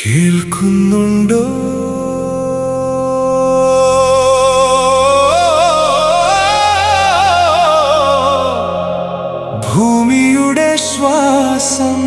കേൾക്കുന്നുണ്ടോ? ഭൂമിയുടെ ശ്വാസം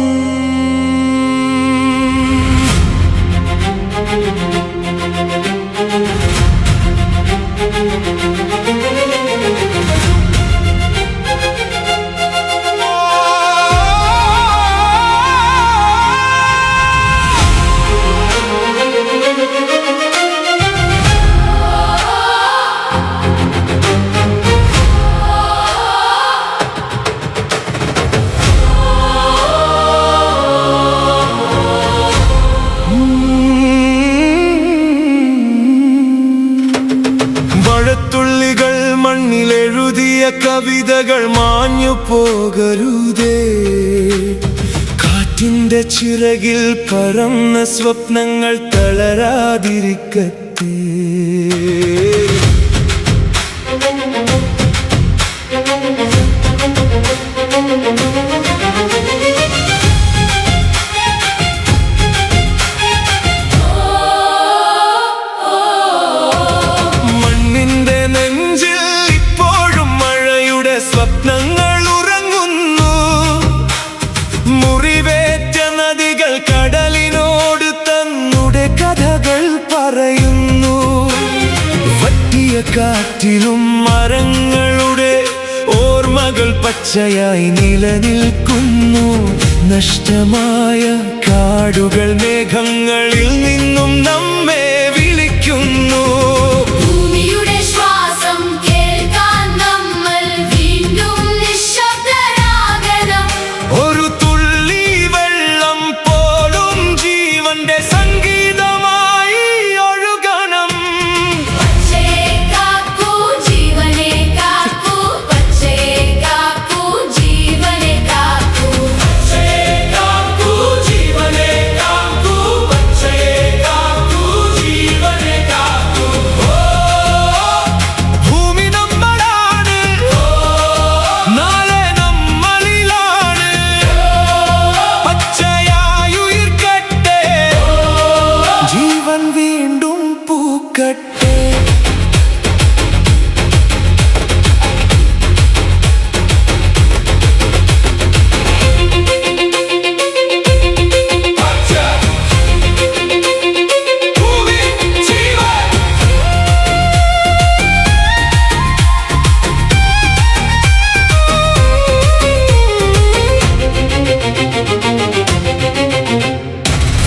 മഴത്തുള്ളികൾ മണ്ണിലെഴുതിയ കവിതകൾ മാഞ്ഞു പോകരുതേ. കാറ്റിന്റെ ചിറകിൽ പറന്ന സ്വപ്നങ്ങൾ തളരാതിരിക്കട്ടെ. സ്വപ്നങ്ങൾ ഉറങ്ങുന്നു. മുറിവേറ്റ നദികൾ കടലിനോട് തന്നുടെ കഥകൾ പറയുന്നു. വറ്റിയ കാറ്റിലും മരങ്ങളുടെ ഓർമ്മകൾ പച്ചയായി നിലനിൽക്കുന്നു. നഷ്ടമായ കാടുകൾ മേഘങ്ങളിൽ നിന്നും നമ്മെ വിളിക്കുന്നു. വീണ്ടും പൂക്കട്ടെ.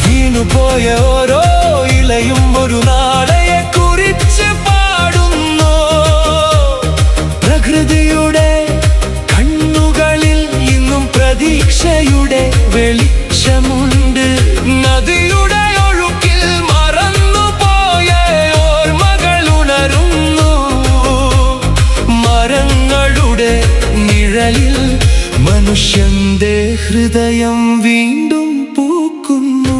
വീണുപോയ ഓരോ ഇലയും ഒരു നാളെയെ കുറിച്ച് പാടുന്നു. പ്രകൃതിയുടെ കണ്ണുകളിൽ ഇന്നും പ്രതീക്ഷയുടെ വെളിച്ചമുണ്ട്. നദിയുടെ ഒഴുക്കിൽ മറന്നുപോയ ഓർമ്മകൾ ഉണരുന്നു. മരങ്ങളുടെ നിഴലിൽ മനുഷ്യന്റെ ഹൃദയം വീണ്ടും പൂക്കുന്നു.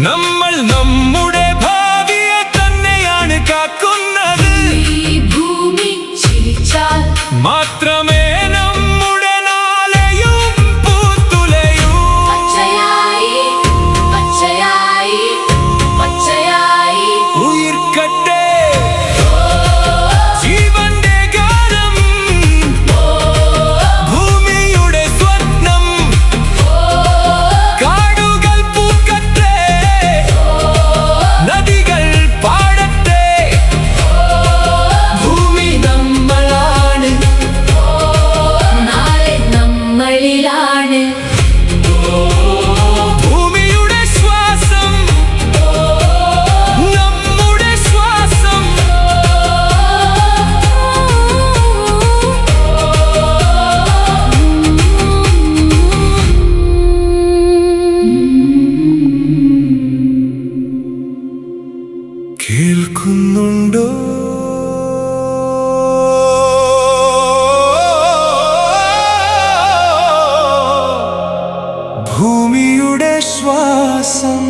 നമ്മൾ നമ്മുടെ ഭാവിയെ തന്നെയാണ് കാക്കുന്നത്. ഈ ഭൂമി ചിരിച്ചാൽ മാത്രമേ നമ്മുടെ നാളെയും പൂത്തുലയൂ. പച്ചയായി പച്ചയായി പച്ചയായി ഉയിർക്കട്ടെ ജീവന്റെ ഗാനം. ഭൂമിയുടെ സ്വപ്നം കാടുകൾ പൂക്കട്ടെ. ഭൂമിയുടെ ശ്വാസം